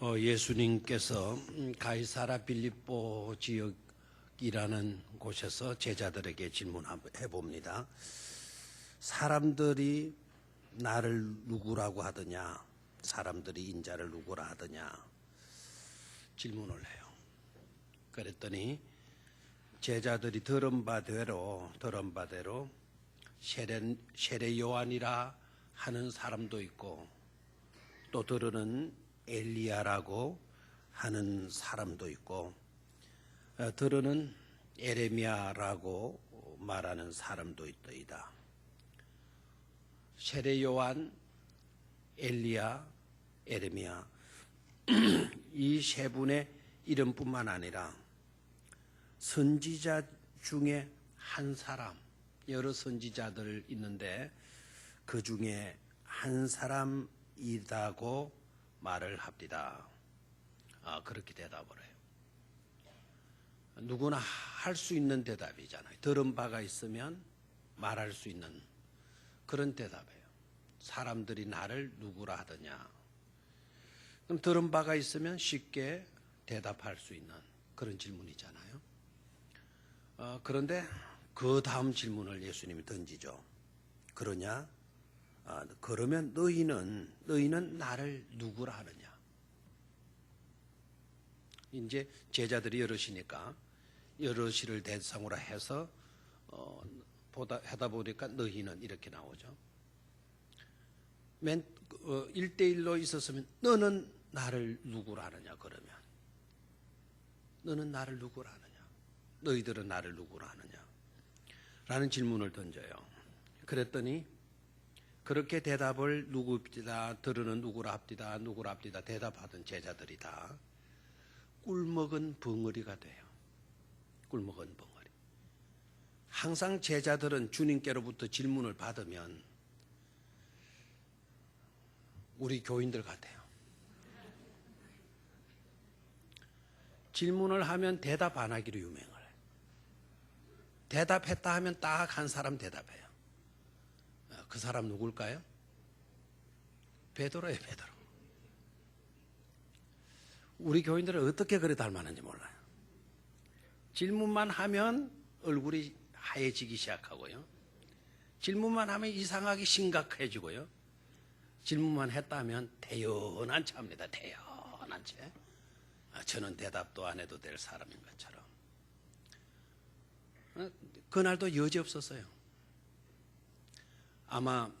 예수님께서 가이사라 빌립보 지역이라는 곳에서 제자들에게 질문해 봅니다. 사람들이 나를 누구라고 하더냐? 사람들이 인자를 누구라 하더냐? 질문을 해요. 그랬더니 제자들이 들은 바대로 세례 요한이라 하는 사람도 있고, 또 들으는 엘리야라고 하는 사람도 있고, 들으는 에레미야라고 말하는 사람도 있더이다. 세례 요한, 엘리야, 에레미야 이 세 분의 이름뿐만 아니라 선지자 중에 한 사람, 여러 선지자들 있는데 그 중에 한 사람이라고 말을 합니다. 그렇게 대답을 해요. 누구나 할 수 있는 대답이잖아요. 들은 바가 있으면 말할 수 있는 그런 대답이에요. 사람들이 나를 누구라 하더냐? 그럼 들은 바가 있으면 쉽게 대답할 수 있는 그런 질문이잖아요. 그런데 그 다음 질문을 예수님이 던지죠. 그러냐? 그러면 너희는 나를 누구라 하느냐? 이제 제자들이 여럿이니까 여럿이를 대상으로 해서 하다 보니까 너희는 이렇게 나오죠. 1대1로 있었으면 너는 나를 누구라 하느냐? 그러면 너는 나를 누구라 하느냐? 너희들은 나를 누구라 하느냐? 라는 질문을 던져요. 그랬더니 그렇게 대답을 누구입디다, 들으는 누구라 합디다, 누구라 합디다 대답하던 제자들이 다 꿀먹은 벙어리가 돼요. 꿀먹은 벙어리. 항상 제자들은 주님께로부터 질문을 받으면 우리 교인들 같아요. 질문을 하면 대답 안 하기로 유명을 해요. 대답했다 하면 딱 한 사람 대답해요. 그 사람 누굴까요? 베드로예요, 베드로. 우리 교인들은 어떻게 그래 닮았는지 몰라요. 질문만 하면 얼굴이 하얘지기 시작하고요. 질문만 하면 이상하게 심각해지고요. 질문만 했다면 태연한 차입니다. 태연한 채. 저는 대답도 안 해도 될 사람인 것처럼. 그날도 여지 없었어요. 아마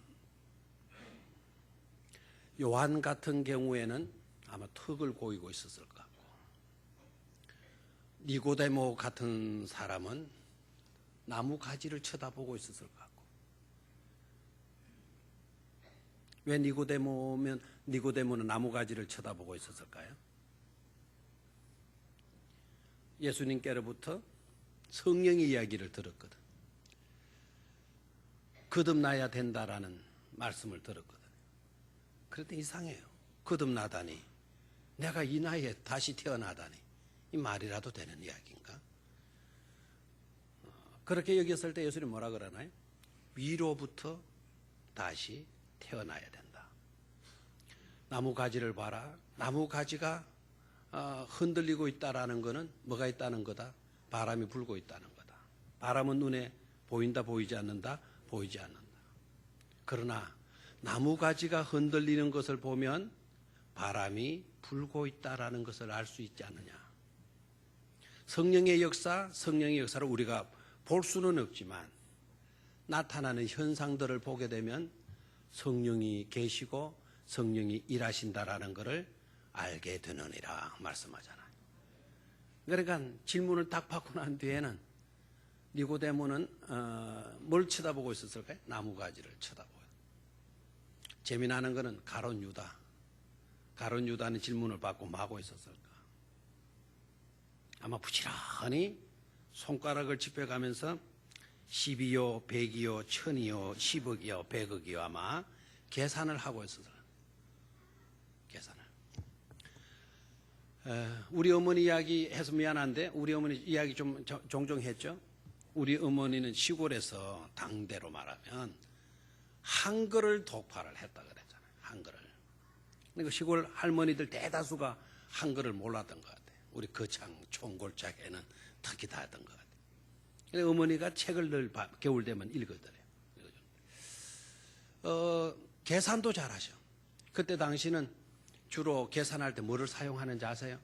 요한 같은 경우에는 아마 턱을 고이고 있었을 것 같고, 니고데모 같은 사람은 나무 가지를 쳐다보고 있었을 것 같고. 왜 니고데모는 나무 가지를 쳐다보고 있었을까요? 예수님께로부터 성령의 이야기를 들었거든. 거듭나야 된다라는 말씀을 들었거든. 그런데 이상해요. 거듭나다니, 내가 이 나이에 다시 태어나다니, 이 말이라도 되는 이야기인가? 그렇게 여겼을 때 예수님 뭐라 그러나요? 위로부터 다시 태어나야 된다. 나무 가지를 봐라. 나무 가지가 흔들리고 있다라는 것은 뭐가 있다는 거다? 바람이 불고 있다는 거다. 바람은 눈에 보인다, 보이지 않는다? 보이지 않는다. 그러나 나무 가지가 흔들리는 것을 보면 바람이 불고 있다라는 것을 알 수 있지 않느냐. 성령의 역사를 우리가 볼 수는 없지만 나타나는 현상들을 보게 되면 성령이 계시고 성령이 일하신다라는 것을 알게 되느니라 말씀하잖아요. 그러니까 질문을 딱 받고 난 뒤에는 니고데모는 뭘 쳐다보고 있었을까요? 나무 가지를 쳐다보고. 재미나는 것은 가룟 유다는 질문을 받고 뭐 하고 있었을까? 아마 부지런히 손가락을 짚어가면서 10이요, 100이요, 1000이요, 10억이요, 100억이요 아마 계산을 하고 있었어요. 계산을. 우리 어머니 이야기 해서 미안한데 우리 어머니 이야기 좀 종종 했죠. 우리 어머니는 시골에서 당대로 말하면 한글을 독파를 했다 그랬잖아요. 한글을. 그러니까 시골 할머니들 대다수가 한글을 몰랐던 것 같아요. 우리 거창, 총골짜기에는 특히 다 했던 것 같아요. 그래서 어머니가 책을 늘 겨울 되면 읽어드려요. 계산도 잘하셔. 그때 당시는 주로 계산할 때 뭐를 사용하는지 아세요?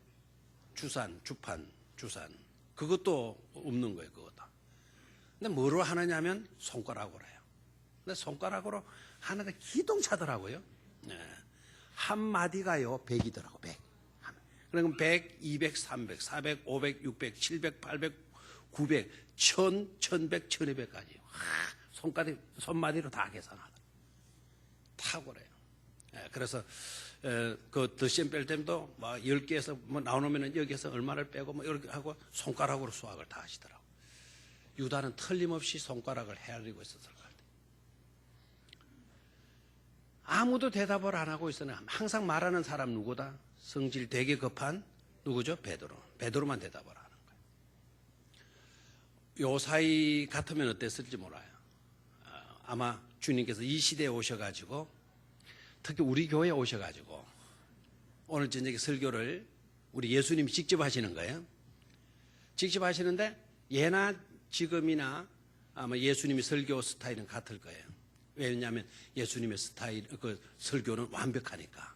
주산, 주판, 주산. 그것도 없는 거예요, 그것도. 근데 뭐로 하느냐면 손가락으로 해요. 근데 손가락으로 하는데 기동차더라고요. 네. 한 마디가요, 100이더라고, 100. 그러면 100, 200, 300, 400, 500, 600, 700, 800, 900, 1000, 1100, 1200까지. 손마디로 다 계산하다. 탁월해요. 그래서 그 덧셈 뺄 때도 막 10개에서 뭐 나오면은 여기에서 얼마를 빼고 뭐 이렇게 하고 손가락으로 수학을 다 하시더라고. 유다는 틀림없이 손가락을 헤아리고 있었을 것 같아요. 아무도 대답을 안 하고 있으나 항상 말하는 사람 누구다? 성질 되게 급한 누구죠? 베드로. 베드로만 대답을 하는 거예요. 요 사이 같으면 어땠을지 몰라요. 아마 주님께서 이 시대에 오셔가지고 특히 우리 교회에 오셔가지고 오늘 저녁에 설교를 우리 예수님이 직접 하시는 거예요. 직접 하시는데 예나 지금이나 아마 예수님의 설교 스타일은 같을 거예요. 왜냐하면 예수님의 스타일, 그 설교는 완벽하니까,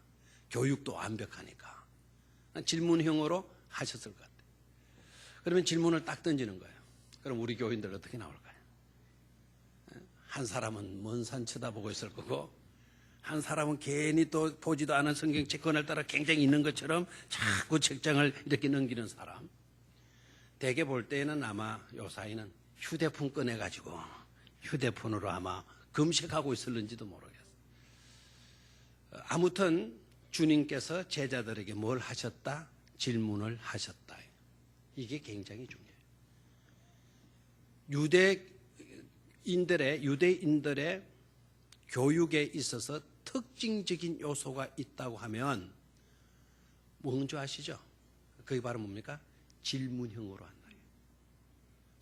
교육도 완벽하니까 질문형으로 하셨을 것 같아요. 그러면 질문을 딱 던지는 거예요. 그럼 우리 교인들 어떻게 나올까요? 한 사람은 먼 산 쳐다보고 있을 거고, 한 사람은 괜히 또 보지도 않은 성경책 그날 따라 굉장히 있는 것처럼 자꾸 책장을 이렇게 넘기는 사람. 대개 볼 때에는 아마 요 사이는 휴대폰 꺼내가지고 휴대폰으로 아마 검색하고 있을는지도 모르겠어요. 아무튼 주님께서 제자들에게 뭘 하셨다? 질문을 하셨다. 이게 굉장히 중요해요. 유대인들의 교육에 있어서 특징적인 요소가 있다고 하면 뭔지 아시죠? 그게 바로 뭡니까? 질문형으로 한다.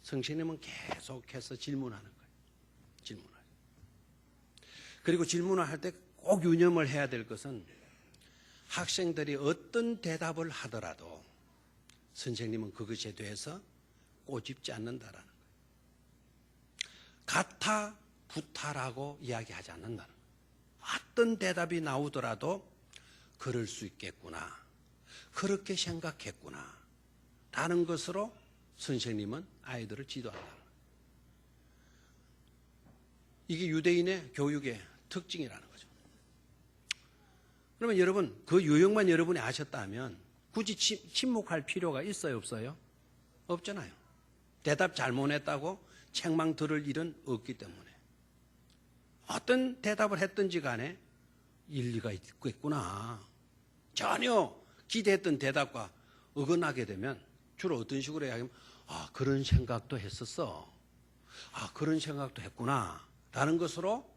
성신님은 계속해서 질문하는 거예요. 질문을. 그리고 질문을 할 때 꼭 유념을 해야 될 것은 학생들이 어떤 대답을 하더라도 선생님은 그것에 대해서 꼬집지 않는다라는 거예요. 같아, 부타라고 이야기하지 않는다는 거예요. 어떤 대답이 나오더라도 그럴 수 있겠구나, 그렇게 생각했구나 라는 것으로 선생님은 아이들을 지도한다는 거예요. 이게 유대인의 교육의 특징이라는 거죠. 그러면 여러분, 그 유형만 여러분이 아셨다면 굳이 침묵할 필요가 있어요, 없어요? 없잖아요. 대답 잘못했다고 책망 들을 일은 없기 때문에 어떤 대답을 했든지 간에 일리가 있겠구나, 전혀 기대했던 대답과 어긋나게 되면 주로 어떤 식으로 이야기하면 그런 생각도 했었어, 그런 생각도 했구나 라는 것으로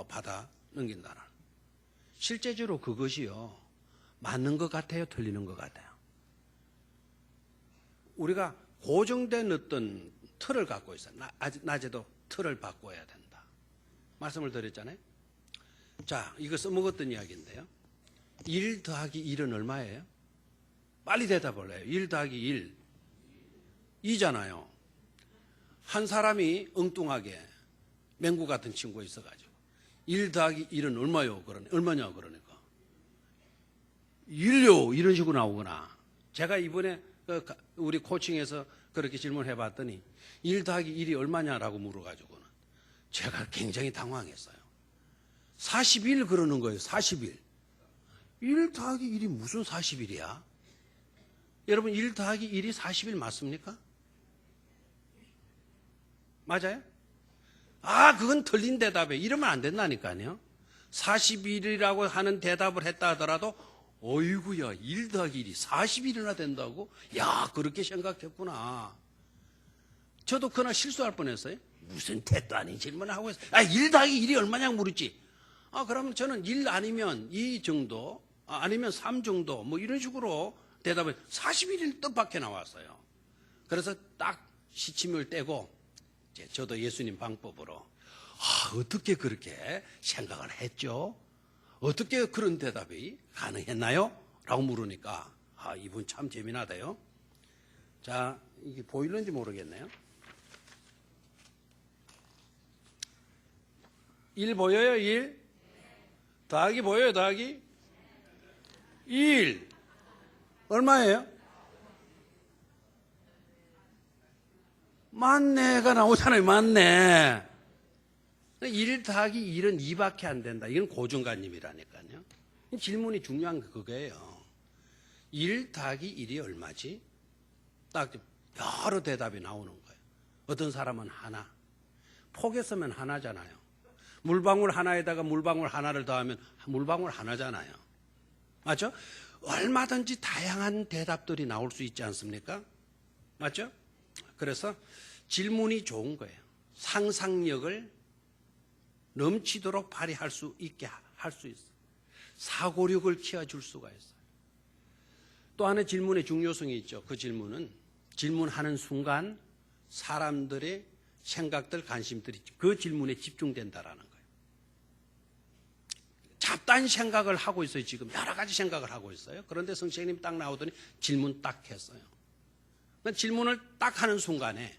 받아 넘긴다는. 실제적으로 그것이요, 맞는 것 같아요, 틀리는 것 같아요? 우리가 고정된 어떤 틀을 갖고 있어요. 낮에도 틀을 바꿔야 된다 말씀을 드렸잖아요. 자, 이거 써먹었던 이야기인데요. 1 더하기 1은 얼마예요? 빨리 대답을 해요. 1 더하기 1 2잖아요. 한 사람이 엉뚱하게 맹구 같은 친구가 있어가지고 1 더하기 1은 얼마요? 얼마냐 그러니까 1요 이런 식으로 나오거나. 제가 이번에 우리 코칭에서 그렇게 질문해 봤더니 1 더하기 1이 얼마냐라고 물어가지고는 제가 굉장히 당황했어요. 41 그러는 거예요. 41. 1 더하기 1이 무슨 41이야? 여러분, 1 더하기 1이 41 맞습니까? 맞아요? 그건 틀린 대답이에요. 이러면 안 된다니까요. 41이라고 하는 대답을 했다 하더라도 어이구야, 1 더하기 1이 41이나 된다고? 야, 그렇게 생각했구나. 저도 그날 실수할 뻔했어요. 무슨 택도 아닌 질문을 하고 있어요. 1 더하기 1이 얼마냐고 물었지. 그러면 저는 1 아니면 2 정도, 아니면 3 정도, 뭐 이런 식으로 대답을 41일 뜻밖에 나왔어요. 그래서 딱 시침을 떼고 저도 예수님 방법으로 어떻게 그렇게 생각을 했죠? 어떻게 그런 대답이 가능했나요? 라고 물으니까 이분 참 재미나대요. 자, 이게 보이는지 모르겠네요. 1 보여요? 1 더하기 보여요? 더하기 1 얼마예요? 맞네가 나오잖아요. 맞네. 1 더하기 1은 2밖에 안 된다. 이건 고정관념이라니까요. 질문이 중요한 게 그거예요. 1 더하기 1이 얼마지? 딱 여러 대답이 나오는 거예요. 어떤 사람은 하나. 폭에 쓰면 하나잖아요. 물방울 하나에다가 물방울 하나를 더하면 물방울 하나잖아요. 맞죠? 얼마든지 다양한 대답들이 나올 수 있지 않습니까? 맞죠? 그래서 질문이 좋은 거예요. 상상력을 넘치도록 발휘할 수 있게 할 수 있어요. 사고력을 키워줄 수가 있어요. 또 하나의 질문의 중요성이 있죠. 그 질문은 질문하는 순간 사람들의 생각들, 관심들이 그 질문에 집중된다라는 거예요. 잡다한 생각을 하고 있어요. 지금 여러 가지 생각을 하고 있어요. 그런데 선생님 딱 나오더니 질문 딱 했어요. 질문을 딱 하는 순간에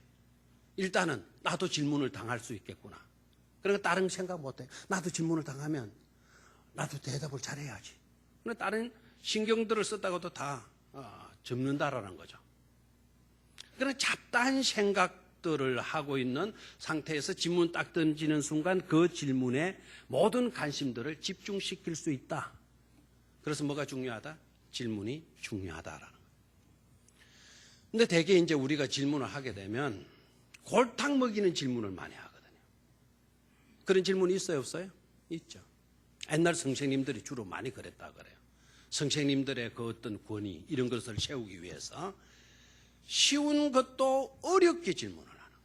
일단은 나도 질문을 당할 수 있겠구나. 그러니까 다른 생각 못해. 나도 질문을 당하면 나도 대답을 잘해야지. 근데 다른 신경들을 썼다고도 다 접는다라는 거죠. 그러나 잡다한 생각들을 하고 있는 상태에서 질문 딱 던지는 순간 그 질문에 모든 관심들을 집중시킬 수 있다. 그래서 뭐가 중요하다? 질문이 중요하다라는 거예요. 근데 대개 이제 우리가 질문을 하게 되면 골탕 먹이는 질문을 많이 하거든요. 그런 질문이 있어요, 없어요? 있죠. 옛날 선생님들이 주로 많이 그랬다 그래요. 선생님들의 그 어떤 권위 이런 것을 세우기 위해서 쉬운 것도 어렵게 질문을 하는 거예요.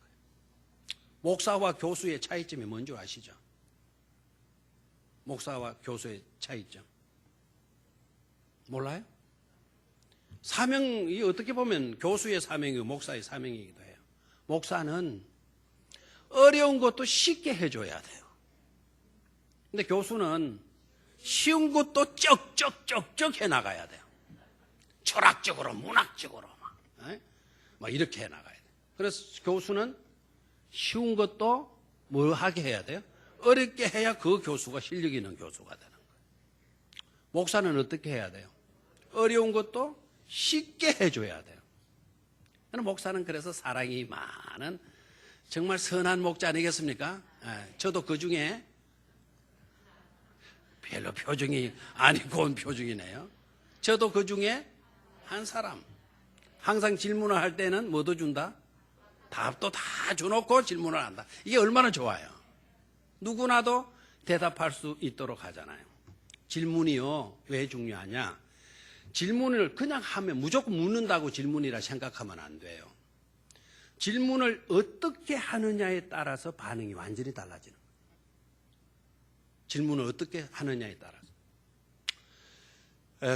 목사와 교수의 차이점이 뭔지 아시죠? 목사와 교수의 차이점 몰라요? 사명이 어떻게 보면 교수의 사명이고 목사의 사명이기도 해요. 목사는 어려운 것도 쉽게 해줘야 돼요. 근데 교수는 쉬운 것도 쩍쩍쩍쩍 해나가야 돼요. 철학적으로, 문학적으로 막 이렇게 해나가야 돼요. 그래서 교수는 쉬운 것도 뭐 하게 해야 돼요? 어렵게 해야 그 교수가 실력 있는 교수가 되는 거예요. 목사는 어떻게 해야 돼요? 어려운 것도 쉽게 해줘야 돼요. 목사는 그래서 사랑이 많은 정말 선한 목자 아니겠습니까? 저도 그 중에 별로 표정이 아니고 온 표정이네요. 저도 그 중에 한 사람. 항상 질문을 할 때는 뭐도 준다? 답도 다 줘놓고 질문을 한다. 이게 얼마나 좋아요. 누구나도 대답할 수 있도록 하잖아요. 질문이요. 왜 중요하냐? 질문을 그냥 하면 무조건 묻는다고 질문이라 생각하면 안 돼요. 질문을 어떻게 하느냐에 따라서 반응이 완전히 달라지는 거예요. 질문을 어떻게 하느냐에 따라서.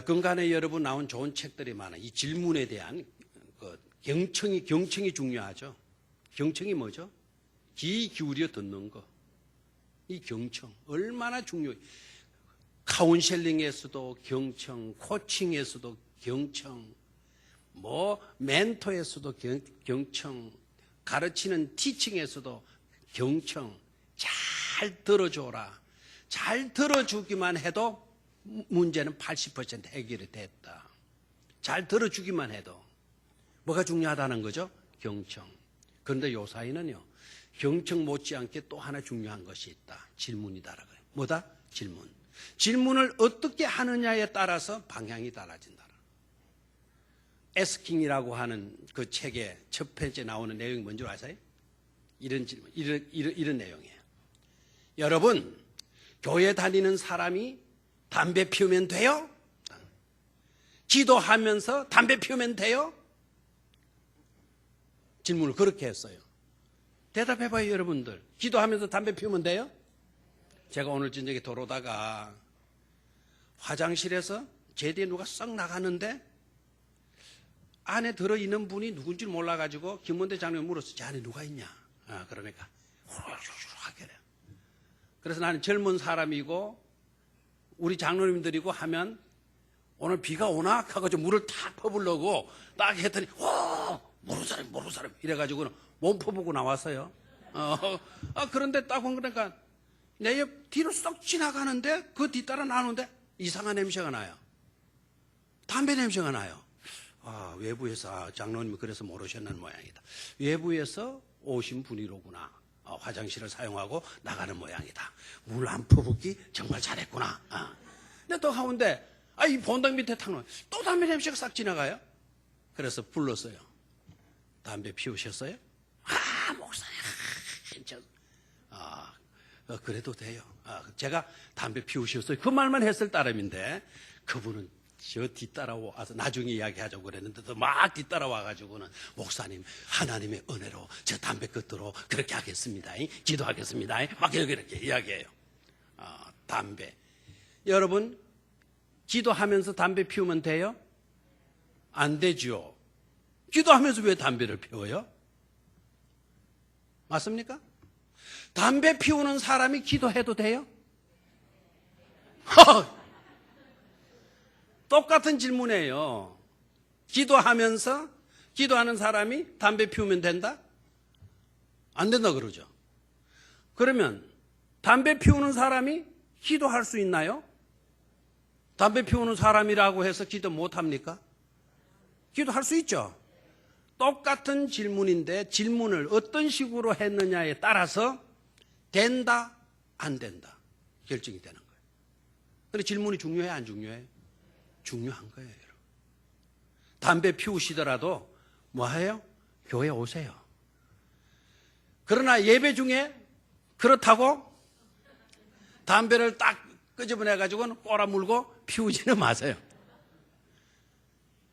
근간에 여러분 나온 좋은 책들이 많아요. 이 질문에 대한 경청이 중요하죠. 경청이 뭐죠? 귀 기울여 듣는 거. 이 경청 얼마나 중요해요. 카운셀링에서도 경청, 코칭에서도 경청, 멘토에서도 경청, 가르치는 티칭에서도 경청. 잘 들어줘라. 잘 들어주기만 해도 문제는 80% 해결이 됐다. 잘 들어주기만 해도 뭐가 중요하다는 거죠? 경청. 그런데 요 사이는요, 경청 못지않게 또 하나 중요한 것이 있다. 질문이다라고 해요. 뭐다? 질문. 질문을 어떻게 하느냐에 따라서 방향이 달라진다. 에스킹이라고 하는 그 책의 첫 번째 나오는 내용이 뭔지 아세요? 이런 질문, 이런 내용이에요. 여러분, 교회 다니는 사람이 담배 피우면 돼요? 기도하면서 담배 피우면 돼요? 질문을 그렇게 했어요. 대답해봐요, 여러분들. 기도하면서 담배 피우면 돼요? 제가 오늘 저녁에 돌아오다가 화장실에서 제 뒤에 누가 썩 나가는데 안에 들어있는 분이 누군지 몰라가지고 김원대 장로님 물었어요. 제 안에 누가 있냐? 그러니까 후루룩 하게 돼요. 그래서 나는 젊은 사람이고 우리 장로님들이고 하면 오늘 비가 오나 하고 물을 탁 퍼부려고 딱 했더니 모르는 사람 이래가지고는 몸 퍼부고 나왔어요. 그런데 딱 그러니까 내 옆 뒤로 쏙 지나가는데 그 뒤따라 나오는데 이상한 냄새가 나요. 담배 냄새가 나요. 외부에서 장로님이 그래서 모르셨는 모양이다. 외부에서 오신 분이로구나. 화장실을 사용하고 나가는 모양이다. 물 안 퍼붓기 정말 잘했구나. 근데 또 가운데 이 본당 밑에 탁 또 담배 냄새가 싹 지나가요. 그래서 불렀어요. 담배 피우셨어요? 목사님, 그래도 돼요. 제가 담배 피우셨어요. 그 말만 했을 따름인데 그분은 저 뒤따라와서 나중에 이야기하자고 그랬는데 또 막 뒤따라와가지고는 목사님 하나님의 은혜로 저 담배 끝으로 그렇게 하겠습니다. 기도하겠습니다. 막 이렇게 이야기해요. 담배. 여러분 기도하면서 담배 피우면 돼요? 안 되죠. 기도하면서 왜 담배를 피워요? 맞습니까? 담배 피우는 사람이 기도해도 돼요? 똑같은 질문이에요. 기도하면서 기도하는 사람이 담배 피우면 된다? 안 된다 그러죠. 그러면 담배 피우는 사람이 기도할 수 있나요? 담배 피우는 사람이라고 해서 기도 못합니까? 기도할 수 있죠. 똑같은 질문인데 질문을 어떤 식으로 했느냐에 따라서 된다, 안 된다 결정이 되는 거예요. 그런데 질문이 중요해요, 안 중요해요? 중요한 거예요. 여러분. 담배 피우시더라도 뭐해요? 교회 오세요. 그러나 예배 중에 그렇다고 담배를 딱 끄집어내가지고는 꼬라물고 피우지는 마세요.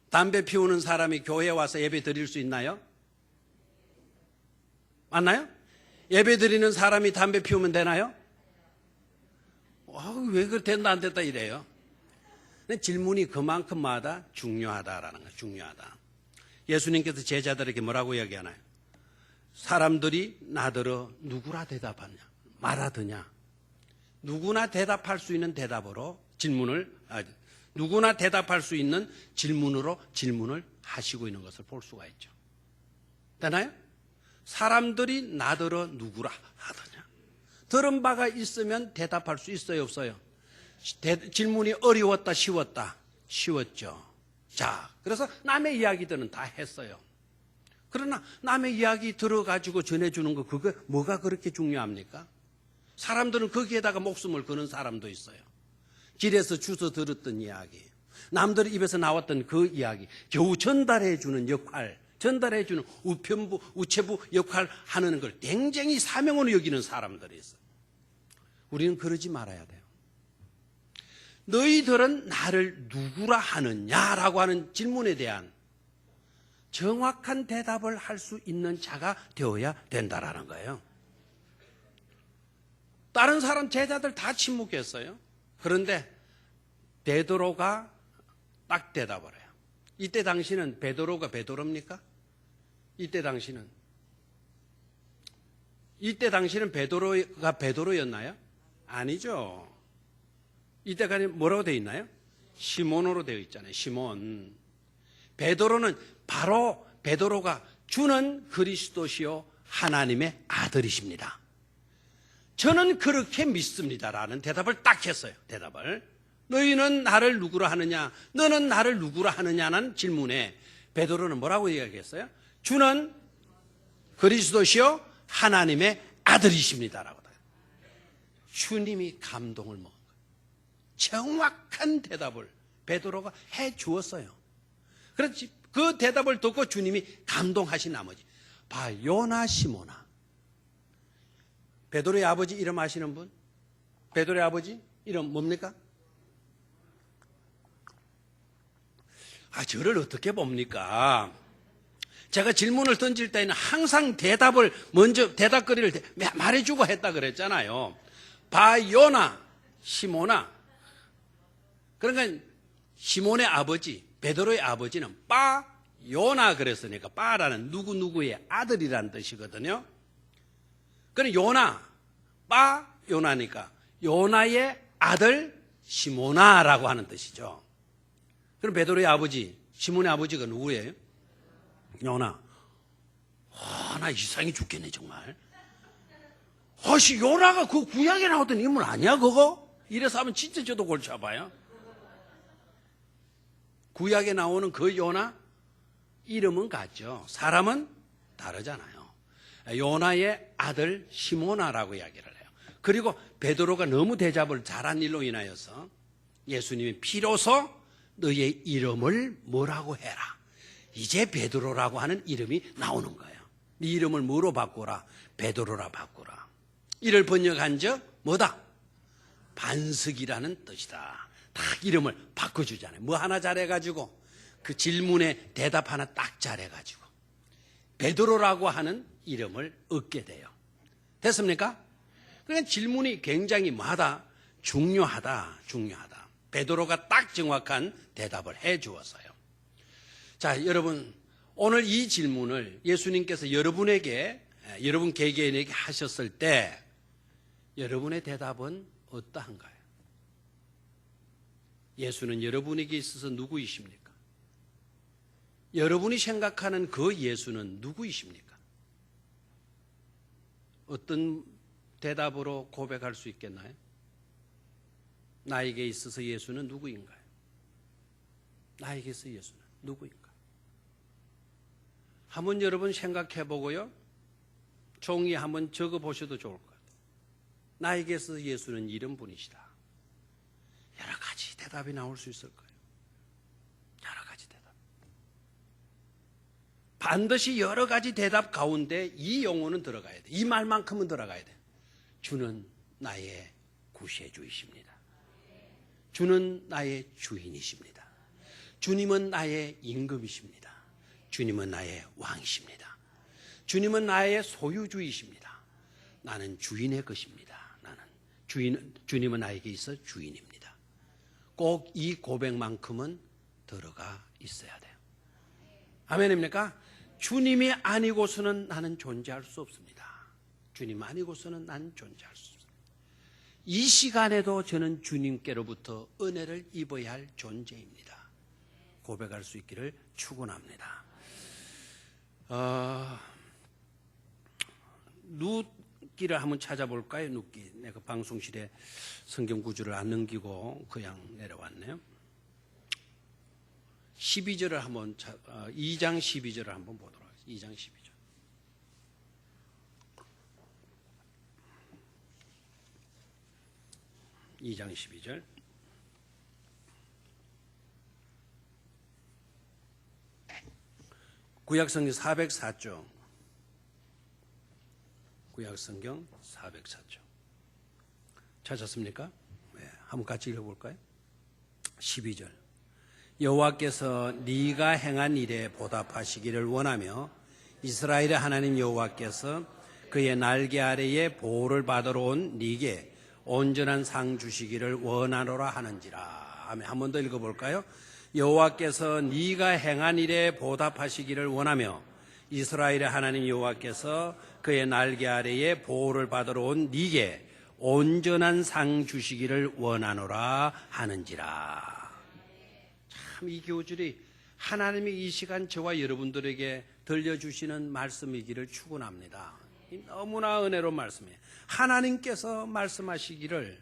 담배 피우는 사람이 교회에 와서 예배 드릴 수 있나요? 맞나요? 예배 드리는 사람이 담배 피우면 되나요? 왜 그래 된다 안 됐다 이래요. 질문이 그만큼마다 중요하다라는 거예요. 중요하다. 예수님께서 제자들에게 뭐라고 이야기하나요? 사람들이 나더러 누구라 대답하냐? 말하더냐? 누구나 대답할 수 있는 대답으로 누구나 대답할 수 있는 질문으로 질문을 하시고 있는 것을 볼 수가 있죠. 되나요? 사람들이 나더러 누구라 하더냐? 들은 바가 있으면 대답할 수 있어요, 없어요? 질문이 어려웠다, 쉬웠다? 쉬웠죠. 자, 그래서 남의 이야기들은 다 했어요. 그러나 남의 이야기 들어가지고 전해주는 거 그거 뭐가 그렇게 중요합니까? 사람들은 거기에다가 목숨을 거는 사람도 있어요. 길에서 주워 들었던 이야기, 남들 입에서 나왔던 그 이야기 겨우 전달해주는 역할, 전달해주는 우체부 역할 하는 걸 굉장히 사명으로 여기는 사람들이 있어요. 우리는 그러지 말아야 돼요. 너희들은 나를 누구라 하느냐라고 하는 질문에 대한 정확한 대답을 할 수 있는 자가 되어야 된다라는 거예요. 다른 사람 제자들 다 침묵했어요. 그런데 베드로가 딱 대답을 해요. 이때 당시는 베드로가 베드로입니까? 이때 당시는 베드로가 베드로였나요? 아니죠. 이때까지 뭐라고 되어 있나요? 시몬으로 되어 있잖아요. 시몬. 베드로는 바로 베드로가 주는 그리스도시요 하나님의 아들이십니다. 저는 그렇게 믿습니다라는 대답을 딱 했어요. 대답을. 너희는 나를 누구라 하느냐? 너는 나를 누구라 하느냐는 질문에 베드로는 뭐라고 이야기했어요? 주는 그리스도시요 하나님의 아들이십니다라고. 주님이 감동을 먹은 거예요. 정확한 대답을 베드로가 해 주었어요. 그렇지. 그 대답을 듣고 주님이 감동하신 나머지 요나 시모나. 베드로의 아버지 이름 아시는 분? 베드로의 아버지 이름 뭡니까? 저를 어떻게 봅니까? 제가 질문을 던질 때는 항상 대답을 먼저 대답거리를 말해주고 했다 그랬잖아요. 요나 시모나. 그러니까 시몬의 아버지 베드로의 아버지는 요나 그랬으니까 라는 누구누구의 아들이라는 뜻이거든요. 그럼 요나 요나니까 요나의 아들 시모나라고 하는 뜻이죠. 그럼 베드로의 아버지, 시몬의 아버지가 누구예요? 요나. 나 이상해 죽겠네 정말. 요나가 그 구약에 나오던 인물 아니야 그거? 이래서 하면 진짜 저도 골치 아파요. 구약에 나오는 그 요나 이름은 같죠. 사람은 다르잖아요. 요나의 아들 시모나라고 이야기를 해요. 그리고 베드로가 너무 대접을 잘한 일로 인하여서 예수님이 비로소 너의 이름을 뭐라고 해라. 이제 베드로라고 하는 이름이 나오는 거예요. 네 이름을 뭐로 바꾸라? 베드로라 바꾸라. 이를 번역한 적 뭐다? 반석이라는 뜻이다. 딱 이름을 바꿔주잖아요. 뭐 하나 잘해가지고 그 질문에 대답 하나 딱 잘해가지고 베드로라고 하는 이름을 얻게 돼요. 됐습니까? 그러니까 질문이 굉장히 뭐하다? 중요하다. 베드로가 딱 정확한 대답을 해 주었어요. 자, 여러분, 오늘 이 질문을 예수님께서 여러분에게, 여러분 개개인에게 하셨을 때 여러분의 대답은 어떠한가요? 예수는 여러분에게 있어서 누구이십니까? 여러분이 생각하는 그 예수는 누구이십니까? 어떤 대답으로 고백할 수 있겠나요? 나에게 있어서 예수는 누구인가요? 나에게 있어서 예수는 누구인가? 한번 여러분 생각해 보고요. 종이에 한번 적어 보셔도 좋을 것 같아요. 나에게 있어서 예수는 이런 분이시다. 여러 가지 대답이 나올 수 있을 거예요. 여러 가지 대답. 반드시 여러 가지 대답 가운데 이 용어는 들어가야 돼. 이 말만큼은 들어가야 돼. 주는 나의 구세주이십니다. 주는 나의 주인이십니다. 주님은 나의 임금이십니다. 주님은 나의 왕이십니다. 주님은 나의 소유주이십니다. 나는 주인의 것입니다. 주님은 나에게 있어 주인입니다. 꼭 이 고백만큼은 들어가 있어야 돼요. 아멘입니까? 주님이 아니고서는 나는 존재할 수 없습니다. 주님 아니고서는 나는 존재할 수 없습니다. 이 시간에도 저는 주님께로부터 은혜를 입어야 할 존재입니다. 고백할 수 있기를 축원합니다. 룻기를 한번 찾아볼까요? 룻기. 내가 방송실에 성경 구주를 안 넘기고 그냥 내려왔네요. 12절을 한번 2장 12절을 한번 보도록 하겠습니다. 2장 12절. 2장 12절. 구약성경 404쪽. 구약성경 404쪽. 찾았습니까? 네, 한번 같이 읽어볼까요? 12절. 여호와께서 네가 행한 일에 보답하시기를 원하며 이스라엘의 하나님 여호와께서 그의 날개 아래에 보호를 받으러 온 네게 온전한 상 주시기를 원하노라 하는지라. 아멘. 한 번 더 읽어볼까요? 여호와께서 네가 행한 일에 보답하시기를 원하며 이스라엘의 하나님 여호와께서 그의 날개 아래에 보호를 받으러 온 네게 온전한 상 주시기를 원하노라 하는지라. 참 이 교절이 하나님이 이 시간 저와 여러분들에게 들려주시는 말씀이기를 축원합니다. 너무나 은혜로운 말씀이에요. 하나님께서 말씀하시기를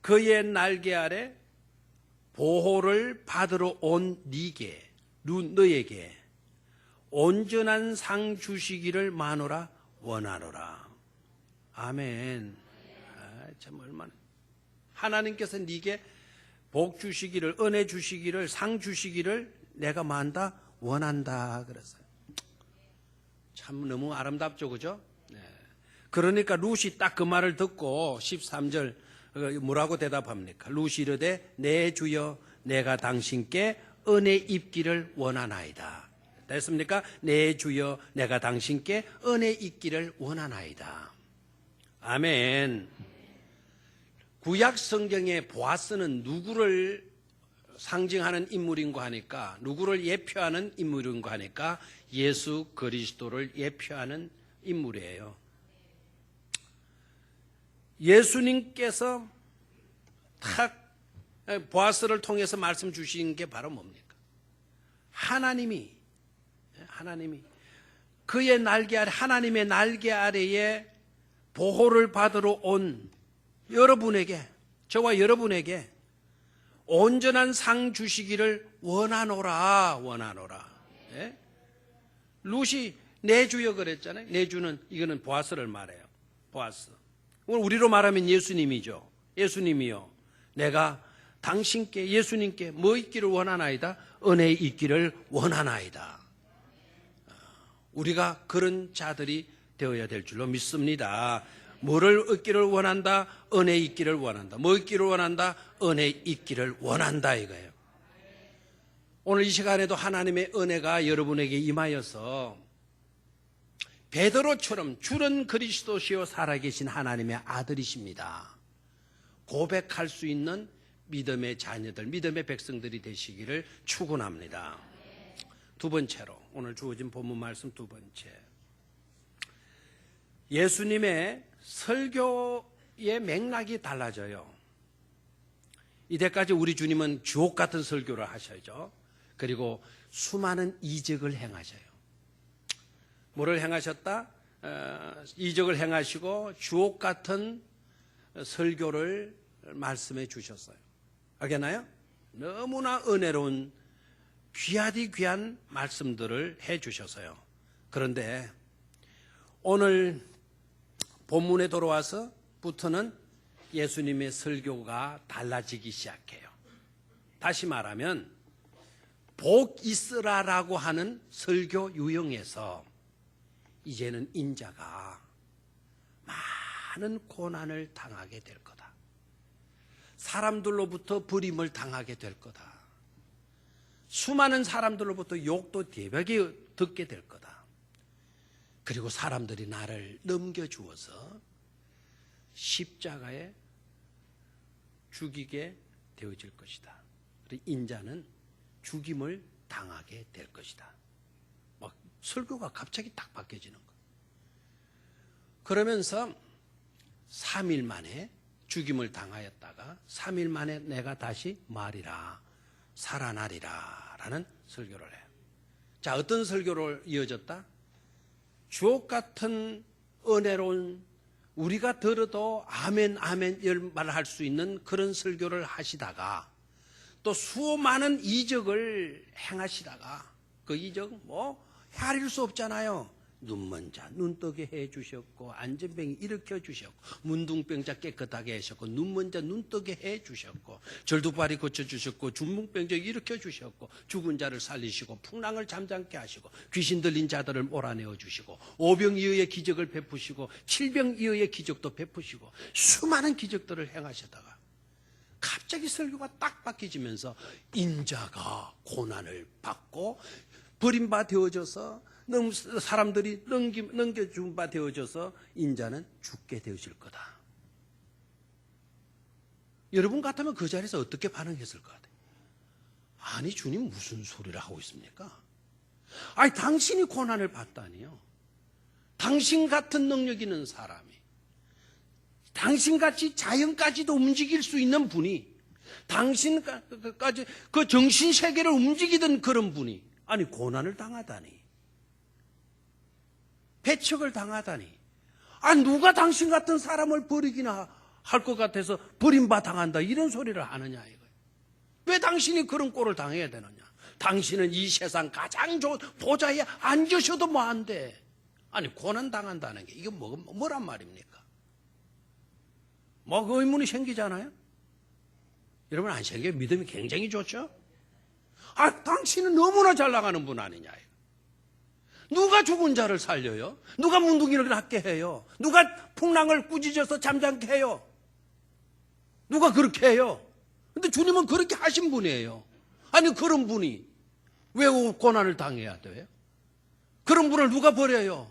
그의 날개 아래 보호를 받으러 온 네게 너에게 온전한 상 주시기를 마노라 원하노라. 아멘. 참 얼마나 하나님께서 네게 복 주시기를, 은혜 주시기를, 상 주시기를 내가 만다 원한다 그랬어요. 참 너무 아름답죠, 그죠? 네. 그러니까 룻이 딱 그 말을 듣고 13절 뭐라고 대답합니까? 룻이 이르되 내 주여 내가 당신께 은혜 입기를 원하나이다. 됐습니까? 내 주여 내가 당신께 은혜 입기를 원하나이다. 아멘. 구약 성경의 보아스는 누구를 상징하는 인물인가 하니까, 누구를 예표하는 인물인가 하니까 예수 그리스도를 예표하는 인물이에요. 예수님께서 탁 보아스를 통해서 말씀 주신 게 바로 뭡니까? 하나님이 그의 날개 아래, 하나님의 날개 아래에 보호를 받으러 온 여러분에게, 저와 여러분에게 온전한 상 주시기를 원하노라. 예? 룻이 내주여 그랬잖아요. 내주는, 이거는 보아스를 말해요. 보아스. 오늘 우리로 말하면 예수님이죠. 예수님이요, 내가 당신께, 예수님께 뭐 있기를 원하나이다? 은혜 있기를 원하나이다. 우리가 그런 자들이 되어야 될 줄로 믿습니다. 뭐를 얻기를 원한다? 은혜 있기를 원한다. 뭐 있기를 원한다? 은혜 있기를 원한다 이거예요. 오늘 이 시간에도 하나님의 은혜가 여러분에게 임하여서 베드로처럼 주는 그리스도시요 살아계신 하나님의 아들이십니다, 고백할 수 있는 믿음의 자녀들, 믿음의 백성들이 되시기를 축원합니다. 두 번째로, 오늘 주어진 본문 말씀 두 번째, 예수님의 설교의 맥락이 달라져요. 이때까지 우리 주님은 주옥 같은 설교를 하셔죠. 그리고 수많은 이적을 행하셔요. 뭐를 행하셨다? 이적을 행하시고 주옥 같은 설교를 말씀해 주셨어요. 알겠나요? 너무나 은혜로운 귀하디 귀한 말씀들을 해 주셔서요. 그런데 오늘 본문에 돌아와서부터는 예수님의 설교가 달라지기 시작해요. 다시 말하면 복 있으라라고 하는 설교 유형에서 이제는 인자가 많은 고난을 당하게 될 거다, 사람들로부터 버림을 당하게 될 거다, 수많은 사람들로부터 욕도 대박이 듣게 될 거다, 그리고 사람들이 나를 넘겨주어서 십자가에 죽이게 되어질 것이다. 인자는 죽임을 당하게 될 것이다. 막 설교가 갑자기 딱 바뀌어지는 거예요. 그러면서 3일 만에 죽임을 당하였다가 3일 만에 내가 다시 말이라 살아나리라 라는 설교를 해요. 자, 어떤 설교로 이어졌다? 주옥 같은 은혜로운, 우리가 들어도 아멘 아멘 말을 할 수 있는 그런 설교를 하시다가 또 수많은 이적을 행하시다가 그 이적 뭐 헤아릴 수 없잖아요. 눈먼 자 눈뜨게 해주셨고, 안전병이 일으켜 주셨고, 문둥병자 깨끗하게 하셨고, 눈먼 자 눈뜨게 해주셨고, 절두발이 고쳐주셨고, 중풍병자 일으켜 주셨고, 죽은 자를 살리시고, 풍랑을 잠잠케 하시고, 귀신 들린 자들을 몰아내어 주시고, 오병이어의 기적을 베푸시고, 칠병이어의 기적도 베푸시고, 수많은 기적들을 행하셨다가 갑자기 설교가 딱 바뀌어지면서 인자가 고난을 받고 버림바 되어져서 사람들이 넘겨준 바 되어져서 인자는 죽게 되어질 거다. 여러분 같으면 그 자리에서 어떻게 반응했을 것 같아요? 아니, 주님 무슨 소리를 하고 있습니까? 아니, 당신이 고난을 받다니요. 당신 같은 능력 있는 사람이, 당신같이 자연까지도 움직일 수 있는 분이, 당신까지 그 정신세계를 움직이던 그런 분이, 아니 고난을 당하다니, 배척을 당하다니, 누가 당신 같은 사람을 버리기나 할 것 같아서 버림바 당한다 이런 소리를 하느냐 이거예요. 왜 당신이 그런 꼴을 당해야 되느냐? 당신은 이 세상 가장 좋은 보좌에 앉으셔도 뭐 안 돼. 아니 고난 당한다는 게 이게 뭐란 말입니까? 뭐 그 의문이 생기잖아요. 여러분 안 생겨요? 믿음이 굉장히 좋죠? 당신은 너무나 잘 나가는 분 아니냐. 누가 죽은 자를 살려요? 누가 문둥이를 낫게 해요? 누가 풍랑을 꾸짖어서 잠잠게 해요? 누가 그렇게 해요? 근데 주님은 그렇게 하신 분이에요. 아니 그런 분이 왜 고난을 당해야 돼요? 그런 분을 누가 버려요?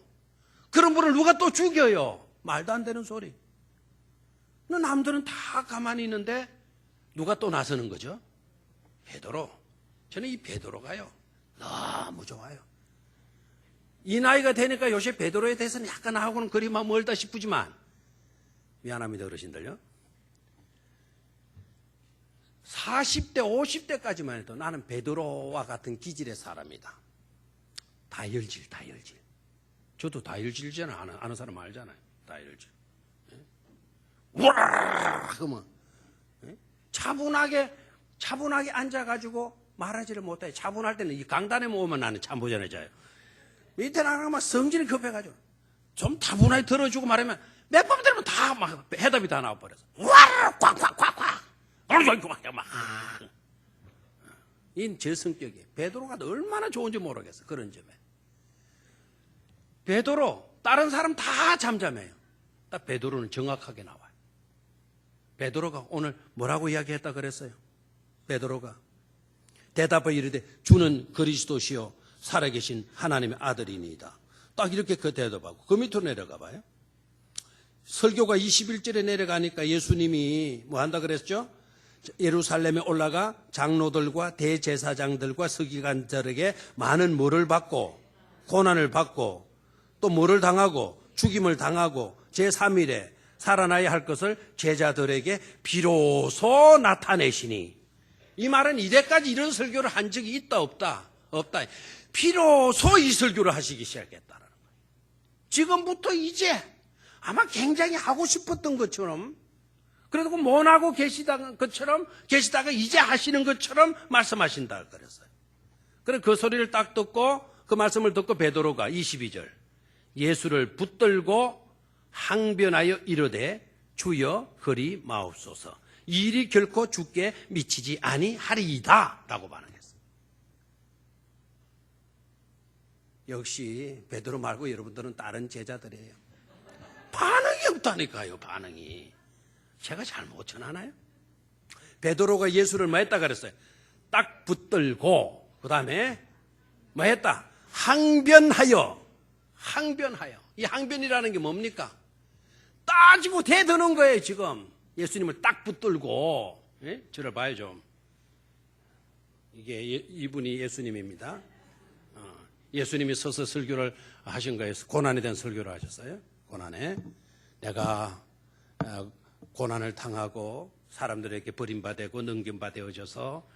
그런 분을 누가 또 죽여요? 말도 안 되는 소리. 남들은 다 가만히 있는데 누가 또 나서는 거죠? 베드로. 저는 이 베드로가요 너무 좋아요. 이 나이가 되니까 요새 베드로에 대해서는 약간 나하고는 거리가 멀다 싶지만 미안합니다, 어르신들요. 40대, 50대까지만 해도 나는 베드로와 같은 기질의 사람이다. 다혈질. 저도 다혈질이잖아요. 아는 사람 알잖아요. 다혈질. 와! 그러면 차분하게 앉아가지고 말하지를 못해. 차분할 때는 이 강단에 모으면 나는 참 보전해져요. 밑에 나가면 성질이 급해가지고 좀 차분하게 들어주고 말하면 몇 번 들으면 다 막 해답이 다 나와버려서 와! 꽉! 이 제 성격이에요. 베드로가 얼마나 좋은지 모르겠어. 그런 점에. 베드로 다른 사람 다 잠잠해요. 딱 베드로는 정확하게 나와요. 베드로가 오늘 뭐라고 이야기했다 그랬어요? 베드로가 대답하여 이르되 주는 그리스도시요 살아계신 하나님의 아들이니이다. 딱 이렇게 그 대답하고 그 밑으로 내려가 봐요. 설교가 21절에 내려가니까 예수님이 뭐 한다 그랬죠? 예루살렘에 올라가 장로들과 대제사장들과 서기관들에게 많은 뭐를 받고 고난을 받고 또 뭐를 당하고 죽임을 당하고 제3일에 살아나야 할 것을 제자들에게 비로소 나타내시니, 이 말은 이때까지 이런 설교를 한 적이 있다 없다? 없다. 비로소 이 설교를 하시기 시작했다는 거예요. 지금부터 이제 아마 굉장히 하고 싶었던 것처럼, 그래도 못하고 계시다가 이제 하시는 것처럼 말씀하신다 그랬어요. 그래서 그 소리를 딱 듣고 그 말씀을 듣고 베드로가 22절 예수를 붙들고 항변하여 이르되 주여 그리 마옵소서, 이 일이 결코 주께 미치지 아니하리이다 라고 반응했어요. 역시 베드로 말고 여러분들은 다른 제자들이에요. 반응이 없다니까요. 반응이. 제가 잘못 전하나요? 베드로가 예수를 뭐 했다 그랬어요? 딱 붙들고 그 다음에 뭐 했다? 항변하여. 이 항변이라는 게 뭡니까? 따지고 대드는 거예요. 지금 예수님을 딱 붙들고. 예? 저를 봐요 좀. 이분이 예수님입니다. 예수님이 서서 설교를 하신 거예요. 고난에 대한 설교를 하셨어요. 고난에 내가 고난을 당하고 사람들에게 버림받고 능김받아져서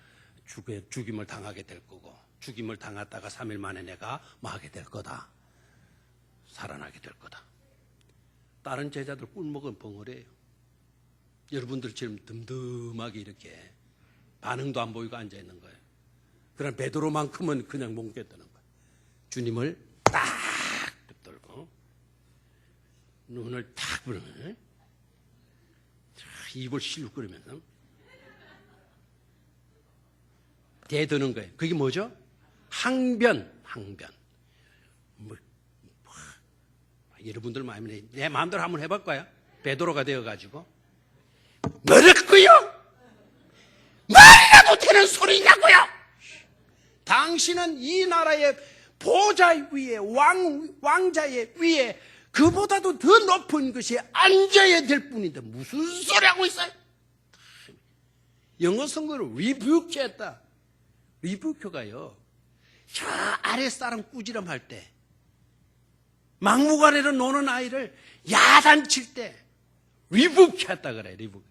죽임을 당하게 될 거고, 죽임을 당했다가 3일 만에 내가 하게 될 거다. 살아나게 될 거다. 다른 제자들 꿀먹은 벙어리예요. 여러분들처럼 듬듬하게 이렇게 반응도 안 보이고 앉아있는 거예요. 그런 베드로만큼은 그냥 뭉개뜨는 거예요. 주님을 딱 붙들고 눈을 탁 부르면 입을 실룩거리면서 대드는 거예요. 그게 뭐죠? 항변. 여러분들 마음에 내 마음대로 한번 해볼까요? 베드로가 되어가지고 뭐랬고요? 말이라도 되는 소리냐고요? 당신은 이 나라의 보좌 위에 왕자의 위에 그보다도 더 높은 것이 앉아야 될 뿐인데 무슨 소리 하고 있어요? 영어 성경으로 리뷰크했다. 리뷰크가요, 저 아랫사람 꾸지람할 때, 막무가내로 노는 아이를 야단칠 때 리뷰크했다 그래. 리뷰크.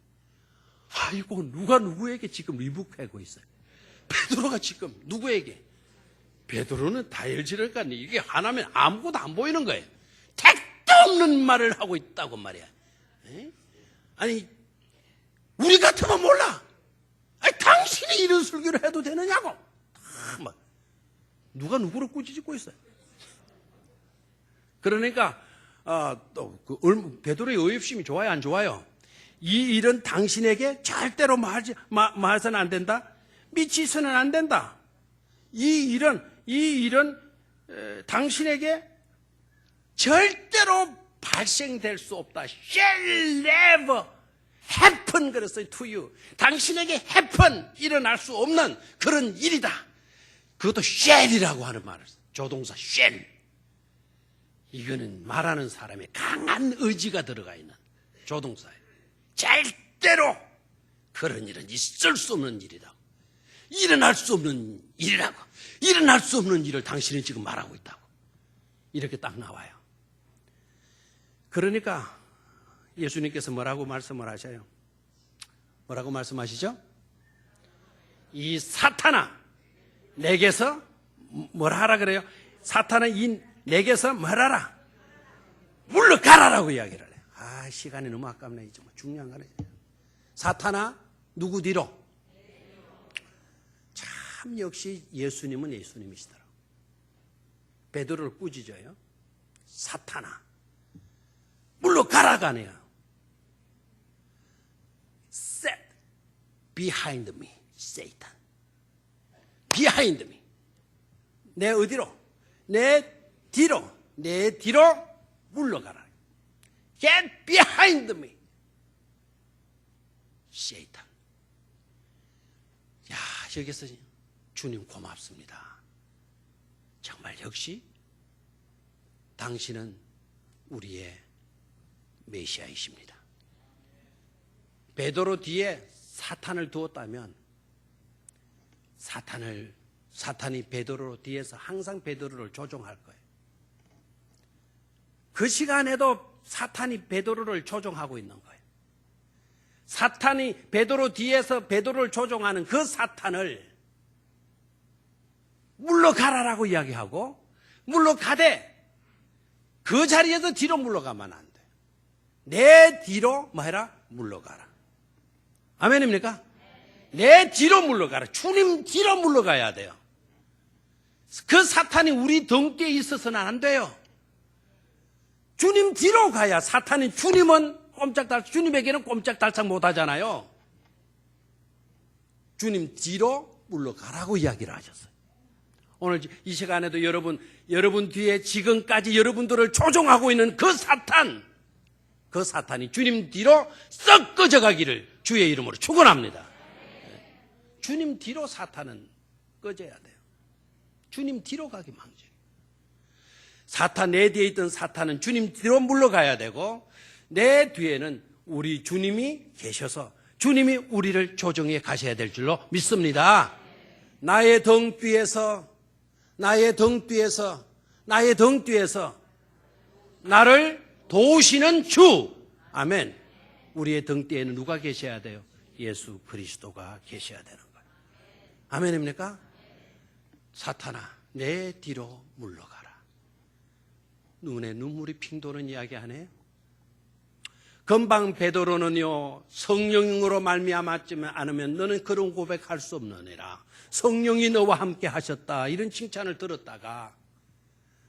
아이고, 누가 누구에게 지금 리뷰크하고 있어요? 베드로가 지금 누구에게? 베드로는 다혈질을 갖니 이게 하나면 아무것도 안 보이는 거예요. 택도 없는 말을 하고 있다고 말이야. 에? 아니, 우리 같으면 몰라. 아니, 당신이 이런 설교를 해도 되느냐고. 누가 누구를 꾸짖고 있어요. 그러니까 베드로의 의협심이 좋아요, 안 좋아요? 이 일은 당신에게 절대로 말해서는 안 된다. 미치서는 안 된다. 이 일은 당신에게 절대로 발생될 수 없다. Shall never happen 그랬어요. To you. 당신에게 happen, 일어날 수 없는 그런 일이다. 그것도 shall이라고 하는 말을 써요. 조동사 shall. 이거는 말하는 사람의 강한 의지가 들어가 있는 조동사예요. 절대로 그런 일은 있을 수 없는 일이다. 일어날 수 없는 일이라고. 일어날 수 없는 일을 당신은 지금 말하고 있다고. 이렇게 딱 나와요. 그러니까 예수님께서 뭐라고 말씀을 하셔요? 뭐라고 말씀하시죠? 이 사탄아, 내게서 뭘 하라 그래요? 사탄아, 내게서 뭘 하라? 물러가라라고 이야기를 해요. 시간이 너무 아깝네. 이제 중요한 거네. 사탄아, 누구 뒤로? 참 역시 예수님은 예수님이시더라. 베드로를 꾸짖어요. 사탄아, 물러가라가 아니야. Set behind me, Satan. Behind me. 내 어디로? 내 뒤로 물러가라. Get behind me, Satan. 야, 여기서 주님 고맙습니다. 정말 역시 당신은 우리의 메시아이십니다. 베드로 뒤에 사탄을 두었다면 사탄이 베드로 뒤에서 항상 베드로를 조종할 거예요. 그 시간에도 사탄이 베드로를 조종하고 있는 거예요. 사탄이 베드로 뒤에서 베드로를 조종하는 그 사탄을 물러가라라고 이야기하고, 물러가되 그 자리에서 뒤로 물러가면 안 돼. 내 뒤로 뭐해라? 물러가라. 아멘입니까? 내 뒤로 물러가라. 주님 뒤로 물러가야 돼요. 그 사탄이 우리 등 뒤에 있어서는 안 돼요. 주님 뒤로 가야. 주님은 주님에게는 꼼짝달싹 못 하잖아요. 주님 뒤로 물러가라고 이야기를 하셨어요. 오늘 이 시간에도 여러분 뒤에 지금까지 여러분들을 조종하고 있는 그 사탄이 주님 뒤로 썩 꺼져가기를 주의 이름으로 축원합니다. 주님 뒤로 사탄은 꺼져야 돼요. 주님 뒤로 가기 망정. 내 뒤에 있던 사탄은 주님 뒤로 물러가야 되고, 내 뒤에는 우리 주님이 계셔서 주님이 우리를 조정해 가셔야 될 줄로 믿습니다. 나의 등 뒤에서 나를 도우시는 주. 아멘. 우리의 등 뒤에는 누가 계셔야 돼요? 예수 그리스도가 계셔야 되는 거예요. 아멘입니까? 사탄아, 내 뒤로 물러가라. 눈에 눈물이 핑 도는 이야기 하네요. 금방 베드로는요, 성령으로 말미암았지 않으면 너는 그런 고백할 수 없느니라. 성령이 너와 함께 하셨다. 이런 칭찬을 들었다가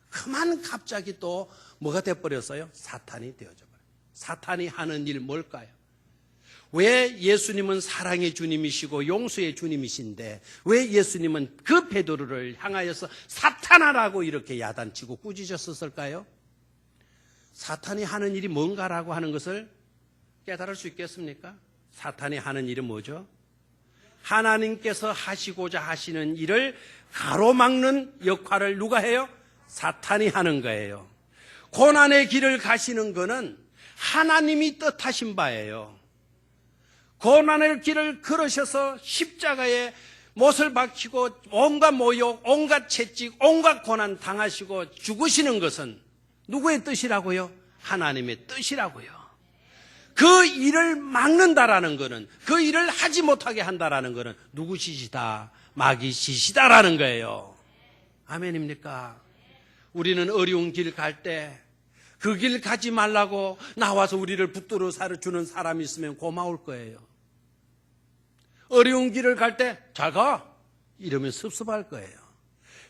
그만 갑자기 또 뭐가 돼버렸어요? 사탄이 되어져 버려요. 사탄이 하는 일 뭘까요? 왜 예수님은 사랑의 주님이시고 용서의 주님이신데 왜 예수님은 그 베드로를 향하여서 사탄아라고 이렇게 야단치고 꾸짖으셨을까요? 사탄이 하는 일이 뭔가라고 하는 것을 깨달을 수 있겠습니까? 사탄이 하는 일은 뭐죠? 하나님께서 하시고자 하시는 일을 가로막는 역할을 누가 해요? 사탄이 하는 거예요. 고난의 길을 가시는 것은 하나님이 뜻하신 바예요. 고난의 길을 걸으셔서 십자가에 못을 박히고 온갖 모욕, 온갖 채찍, 온갖 고난 당하시고 죽으시는 것은 누구의 뜻이라고요? 하나님의 뜻이라고요. 그 일을 막는다라는 것은, 그 일을 하지 못하게 한다라는 것은 누구 짓이다? 마귀 짓이다라는 거예요. 아멘입니까? 우리는 어려운 길 갈 때 그 길 가지 말라고 나와서 우리를 붙들어 주는 사람이 있으면 고마울 거예요. 어려운 길을 갈 때 잘 가 이러면 섭섭할 거예요.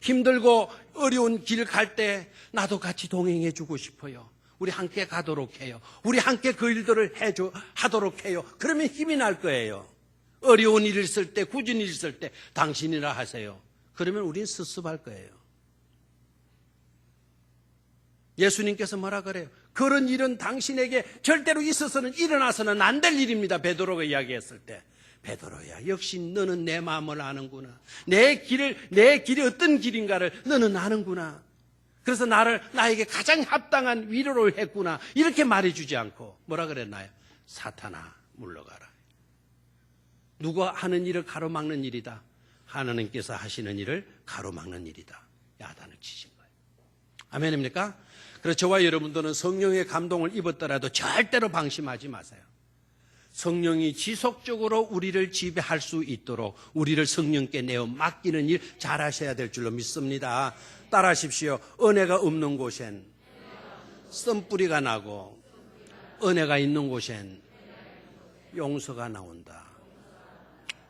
힘들고 어려운 길 갈 때 나도 같이 동행해 주고 싶어요. 우리 함께 가도록 해요. 우리 함께 그 일들을 하도록 해요. 그러면 힘이 날 거예요. 어려운 일을 있을 때, 굳은 일을 있을 때 당신이라 하세요. 그러면 우린 섭섭할 거예요. 예수님께서 뭐라 그래요? 그런 일은 당신에게 절대로 있어서는 일어나서는 안 될 일입니다. 베드로가 이야기했을 때. 베드로야, 역시 너는 내 마음을 아는구나. 내 길이 어떤 길인가를 너는 아는구나. 그래서 나에게 가장 합당한 위로를 했구나. 이렇게 말해주지 않고 뭐라 그랬나요? 사탄아, 물러가라. 누가 하는 일을 가로막는 일이다. 하나님께서 하시는 일을 가로막는 일이다. 야단을 치신 거예요. 아멘입니까? 그래서 저와 여러분들은 성령의 감동을 입었더라도 절대로 방심하지 마세요. 성령이 지속적으로 우리를 지배할 수 있도록 우리를 성령께 내어 맡기는 일 잘하셔야 될 줄로 믿습니다. 따라하십시오. 은혜가 없는 곳엔 씀뿌리가 나고 은혜가 있는 곳엔 용서가 나온다.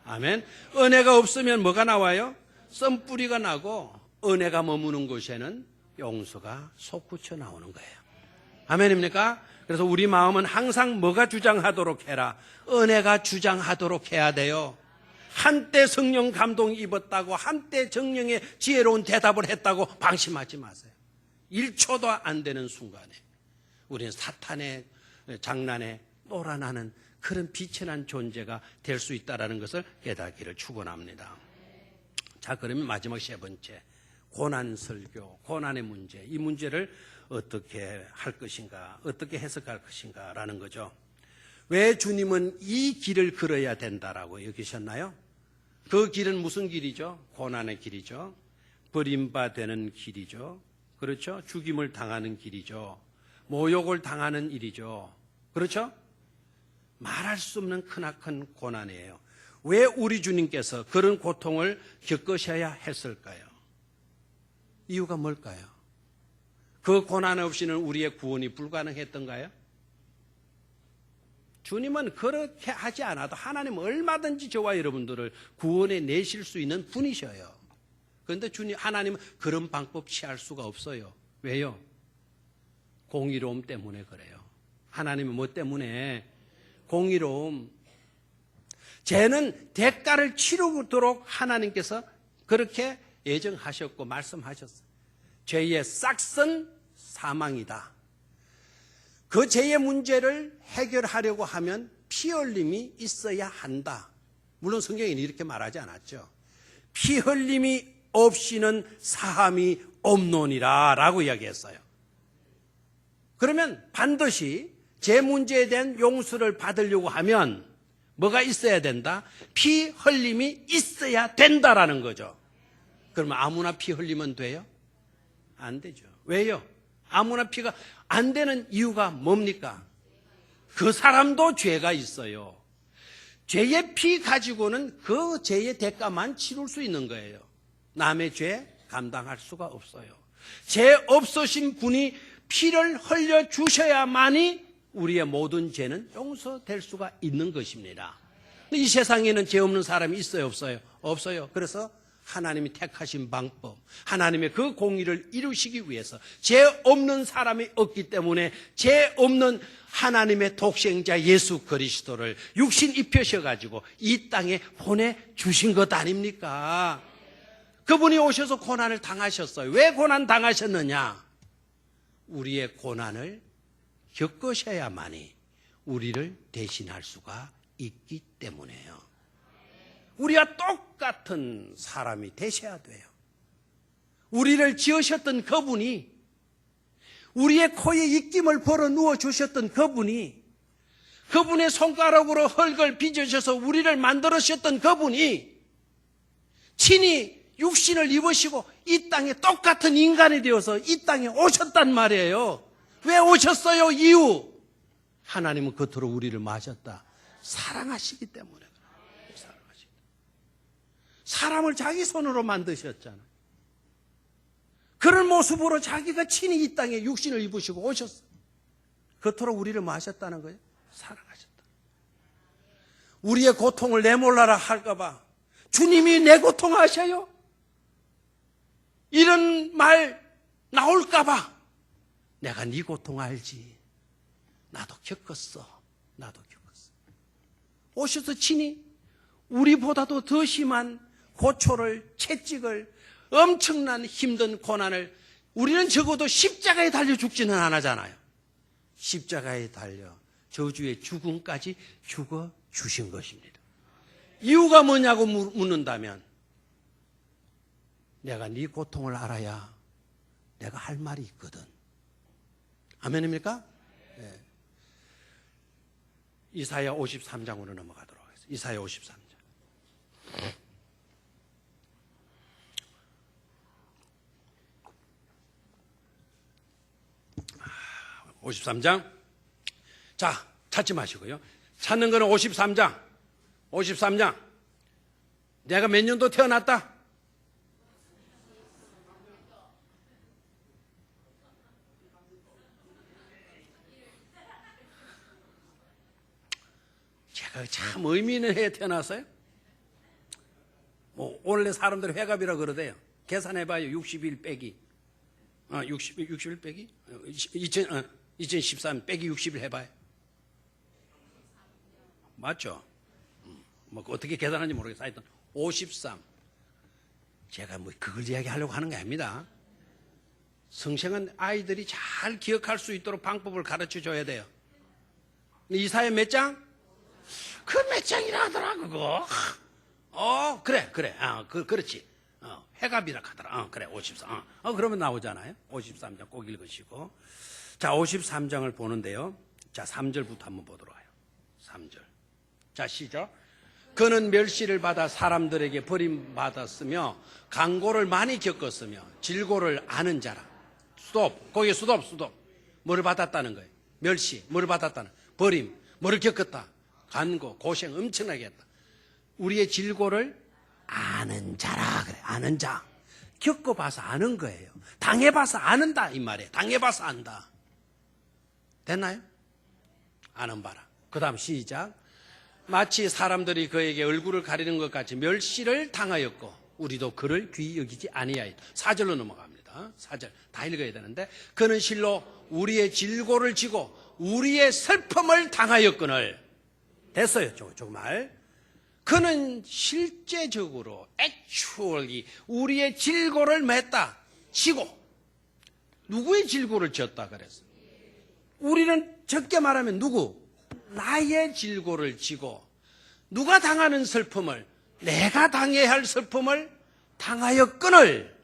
아멘. 은혜가 없으면 뭐가 나와요? 씀뿌리가 나고 은혜가 머무는 곳에는 용서가 솟구쳐 나오는 거예요. 아멘입니까? 그래서 우리 마음은 항상 뭐가 주장하도록 해라? 은혜가 주장하도록 해야 돼요. 한때 성령 감동 입었다고 한때 성령의 지혜로운 대답을 했다고 방심하지 마세요. 1초도 안 되는 순간에 우리는 사탄의 장난에 놀아나는 그런 비천한 존재가 될 수 있다는 것을 깨닫기를 축원합니다. 자, 그러면 마지막 세 번째, 고난 설교, 고난의 문제. 이 문제를 어떻게 할 것인가, 어떻게 해석할 것인가라는 거죠. 왜 주님은 이 길을 걸어야 된다라고 여기셨나요? 그 길은 무슨 길이죠? 고난의 길이죠. 버림받는 길이죠. 그렇죠? 죽임을 당하는 길이죠. 모욕을 당하는 일이죠. 그렇죠? 말할 수 없는 크나큰 고난이에요. 왜 우리 주님께서 그런 고통을 겪으셔야 했을까요? 이유가 뭘까요? 그 고난 없이는 우리의 구원이 불가능했던가요? 주님은 그렇게 하지 않아도 하나님은 얼마든지 저와 여러분들을 구원해 내실 수 있는 분이셔요. 그런데 하나님은 그런 방법 취할 수가 없어요. 왜요? 공의로움 때문에 그래요. 하나님은 뭐 때문에? 공의로움. 죄는 대가를 치르도록 하나님께서 그렇게 예정하셨고 말씀하셨어요. 죄의 싹은 사망이다. 그 죄의 문제를 해결하려고 하면 피 흘림이 있어야 한다. 물론 성경에는 이렇게 말하지 않았죠. 피 흘림이 없이는 사함이 없노니라 라고 이야기했어요. 그러면 반드시 죄 문제에 대한 용서를 받으려고 하면 뭐가 있어야 된다? 피 흘림이 있어야 된다라는 거죠. 그러면 아무나 피 흘리면 돼요? 안 되죠. 왜요? 아무나 피가 안 되는 이유가 뭡니까? 그 사람도 죄가 있어요. 죄의 피 가지고는 그 죄의 대가만 치룰 수 있는 거예요. 남의 죄 감당할 수가 없어요. 죄 없으신 분이 피를 흘려 주셔야만이 우리의 모든 죄는 용서될 수가 있는 것입니다. 이 세상에는 죄 없는 사람이 있어요, 없어요? 없어요. 그래서 하나님이 택하신 방법, 하나님의 그 공의를 이루시기 위해서 죄 없는 사람이 없기 때문에 죄 없는 하나님의 독생자 예수 그리스도를 육신 입혀셔가지고 이 땅에 보내주신 것 아닙니까? 그분이 오셔서 고난을 당하셨어요. 왜 고난 당하셨느냐? 우리의 고난을 겪으셔야만이 우리를 대신할 수가 있기 때문에요. 우리와 똑같은 사람이 되셔야 돼요. 우리를 지으셨던 그분이, 우리의 코에 입김을 벌어 누워 주셨던 그분이, 그분의 손가락으로 흙을 빚으셔서 우리를 만들으셨던 그분이 친히 육신을 입으시고 이 땅에 똑같은 인간이 되어서 이 땅에 오셨단 말이에요. 왜 오셨어요? 이유. 하나님은 겉으로 우리를 마셨다. 사랑하시기 때문에. 사람을 자기 손으로 만드셨잖아요. 그런 모습으로 자기가 친히 이 땅에 육신을 입으시고 오셨어요. 겉으로 우리를 마셨다는 거예요. 사랑하셨다. 우리의 고통을 내몰라라 할까봐 주님이 내 고통하셔요? 이런 말 나올까봐 내가 네 고통 알지. 나도 겪었어. 나도 겪었어. 오셔서 친히 우리보다도 더 심한 고초를, 채찍을, 엄청난 힘든 고난을, 우리는 적어도 십자가에 달려 죽지는 않았잖아요. 십자가에 달려 저주의 죽음까지 죽어 주신 것입니다. 이유가 뭐냐고 묻는다면 내가 네 고통을 알아야 내가 할 말이 있거든. 아멘입니까? 네. 이사야 53장으로 넘어가도록 하겠습니다. 이사야 53장. 53장. 자, 찾지 마시고요. 찾는 거는 53장. 53장. 내가 몇 년도 태어났다? 제가 참 의미 있는 해에 태어났어요. 뭐 원래 사람들이 회갑이라 그러대요. 계산해봐요. 61 빼기 61 빼기 2013 빼기 60을 해봐요. 맞죠? 뭐 어떻게 계산하는지 모르겠어요. 하여튼 53. 제가 뭐 그걸 이야기하려고 하는 게 아닙니다. 성생은 아이들이 잘 기억할 수 있도록 방법을 가르쳐 줘야 돼요. 이사야 몇 장? 그 몇 장이라 하더라 그거. 그래. 그렇지. 회갑이라 하더라. 그래 53. 그러면 나오잖아요. 53장 꼭 읽으시고. 자, 53장을 보는데요. 자, 3절부터 한번 보도록 해요. 3절. 자, 시작. 그는 멸시를 받아 사람들에게 버림받았으며 강고를 많이 겪었으며 질고를 아는 자라. 스톱. 거기에 스톱. 뭐를 받았다는 거예요? 멸시. 뭐를 받았다는 거예요? 버림. 뭐를 겪었다? 간고. 고생 엄청나게 했다. 우리의 질고를 아는 자라 그래. 아는 자. 겪어봐서 아는 거예요. 당해봐서 아는다 이 말이에요. 당해봐서 안다. 됐나요? 아는 바라. 그 다음 시작. 마치 사람들이 그에게 얼굴을 가리는 것 같이 멸시를 당하였고 우리도 그를 귀히 여기지 아니하였다. 4절로 넘어갑니다. 4절 다 읽어야 되는데 그는 실로 우리의 질고를 지고 우리의 슬픔을 당하였거늘. 됐어요. 정말. 그는 실제적으로 actually 우리의 질고를 맸다. 지고. 누구의 질고를 졌다 그랬어? 우리는 적게 말하면 누구? 나의 질고를 지고 누가 당하는 슬픔을 내가 당해야 할 슬픔을 당하였거늘.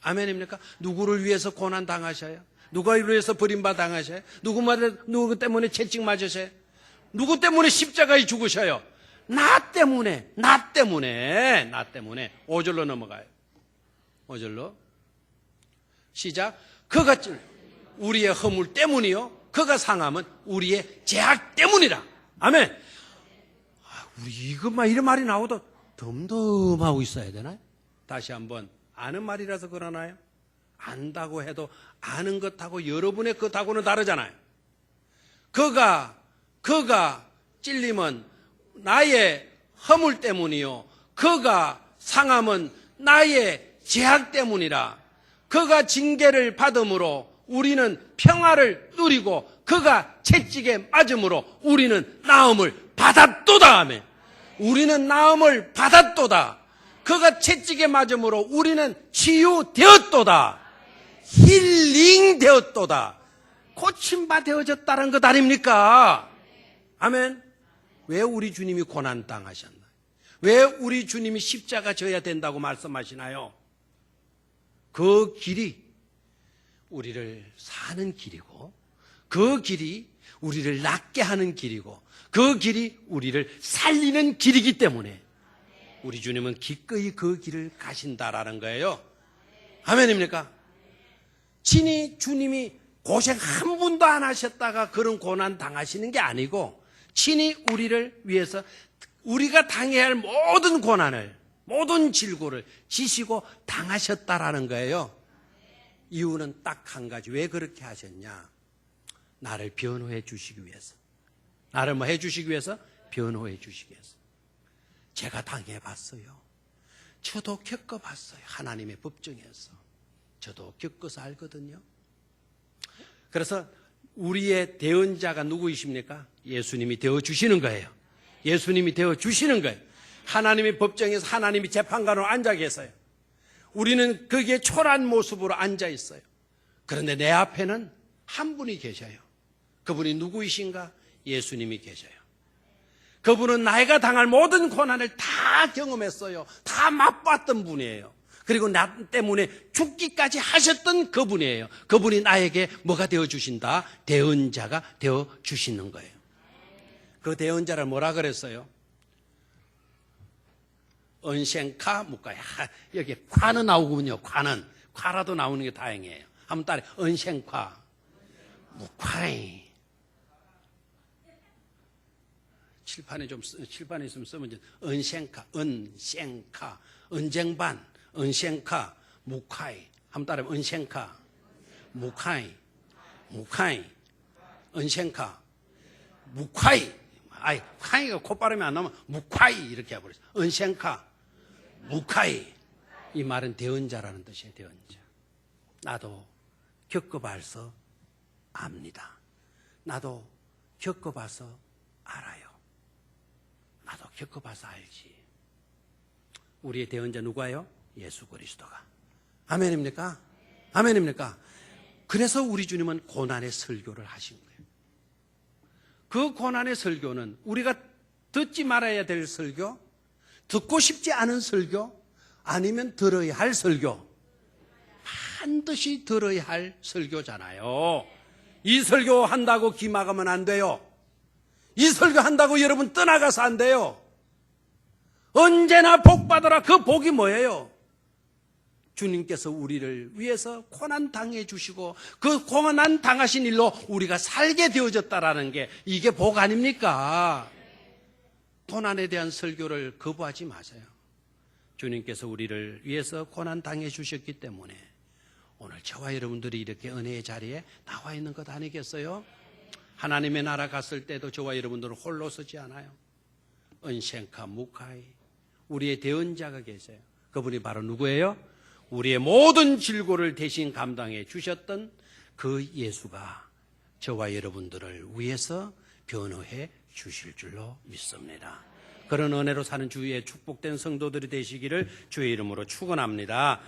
아멘입니까? 누구를 위해서 고난 당하셔요? 누가 위해서 버림받아 당하셔요? 누구 때문에 채찍 맞으셔요? 누구 때문에 십자가에 죽으셔요? 나 때문에 5절로 넘어가요. 5절로 시작. 그가 우리의 허물 때문이요 그가 상함은 우리의 죄악 때문이라. 아멘. 우리 이것만 이런 말이 나오도 덤덤하고 있어야 되나요? 다시 한번. 아는 말이라서 그러나요? 안다고 해도 아는 것하고 여러분의 것하고는 다르잖아요. 그가 찔림은 나의 허물 때문이요 그가 상함은 나의 죄악 때문이라. 그가 징계를 받음으로 우리는 평화를 누리고 그가 채찍에 맞음으로 우리는 나음을 받았도다. 아멘. 우리는 나음을 받았도다. 그가 채찍에 맞음으로 우리는 치유되었도다. 힐링되었도다. 고침바 되어졌다는 것 아닙니까? 아멘. 왜 우리 주님이 고난 당하셨나요? 왜 우리 주님이 십자가 져야 된다고 말씀하시나요? 그 길이 우리를 사는 길이고 그 길이 우리를 낫게 하는 길이고 그 길이 우리를 살리는 길이기 때문에 우리 주님은 기꺼이 그 길을 가신다라는 거예요. 아멘입니까? 친히 주님이 고생 한 분도 안 하셨다가 그런 고난 당하시는 게 아니고 친히 우리를 위해서 우리가 당해야 할 모든 고난을 모든 질고를 지시고 당하셨다라는 거예요. 이유는 딱 한 가지. 왜 그렇게 하셨냐? 나를 변호해 주시기 위해서. 나를 뭐 해주시기 위해서? 변호해 주시기 위해서. 제가 당해봤어요. 저도 겪어봤어요. 하나님의 법정에서. 저도 겪어서 알거든요. 그래서 우리의 대언자가 누구이십니까? 예수님이 되어주시는 거예요. 예수님이 되어주시는 거예요. 하나님의 법정에서 하나님이 재판관으로 앉아 계세요. 우리는 거기에 초라한 모습으로 앉아 있어요. 그런데 내 앞에는 한 분이 계셔요. 그분이 누구이신가? 예수님이 계셔요. 그분은 나이가 당할 모든 고난을 다 경험했어요. 다 맛봤던 분이에요. 그리고 나 때문에 죽기까지 하셨던 그분이에요. 그분이 나에게 뭐가 되어주신다? 대언자가 되어주시는 거예요. 그 대언자를 뭐라 그랬어요? 언생카 묵가야. 여기 과는 나오군요. 과라도 나오는 게 다행이에요. 한번 따라 언생카. 무카이. 칠판에 있으면 쓰면 이제 은생카, 은생카, 은쟁반, 은생카, 무카이. 한번 따라해보면 은생카, 무카이, 무카이, 은생카, 무카이. 아이, 카이가 콧바람이 안 나면 무카이 이렇게 해버렸어. 은생카, 무카이. 이 말은 대언자라는 뜻이에요. 대언자. 나도 겪어봐서 압니다. 나도 겪어봐서 알아요. 나도 겪어봐서 알지. 우리의 대언자 누가요? 예수 그리스도가. 아멘입니까? 아멘입니까? 그래서 우리 주님은 고난의 설교를 하신 거예요. 그 고난의 설교는 우리가 듣지 말아야 될 설교, 듣고 싶지 않은 설교, 아니면 들어야 할 설교, 반드시 들어야 할 설교잖아요. 이 설교 한다고 기막으면 안 돼요. 이 설교 한다고 여러분 떠나가서 안 돼요. 언제나 복 받아라. 그 복이 뭐예요? 주님께서 우리를 위해서 고난 당해 주시고 그 고난 당하신 일로 우리가 살게 되어졌다라는 게 이게 복 아닙니까? 고난에 대한 설교를 거부하지 마세요. 주님께서 우리를 위해서 고난 당해 주셨기 때문에 오늘 저와 여러분들이 이렇게 은혜의 자리에 나와 있는 것 아니겠어요? 하나님의 나라 갔을 때도 저와 여러분들은 홀로 서지 않아요. 은생카 무카이, 우리의 대언자가 계세요. 그분이 바로 누구예요? 우리의 모든 질고를 대신 감당해 주셨던 그 예수가 저와 여러분들을 위해서 변호해 주실 줄로 믿습니다. 그런 은혜로 사는 주의 축복된 성도들이 되시기를 주의 이름으로 축원합니다.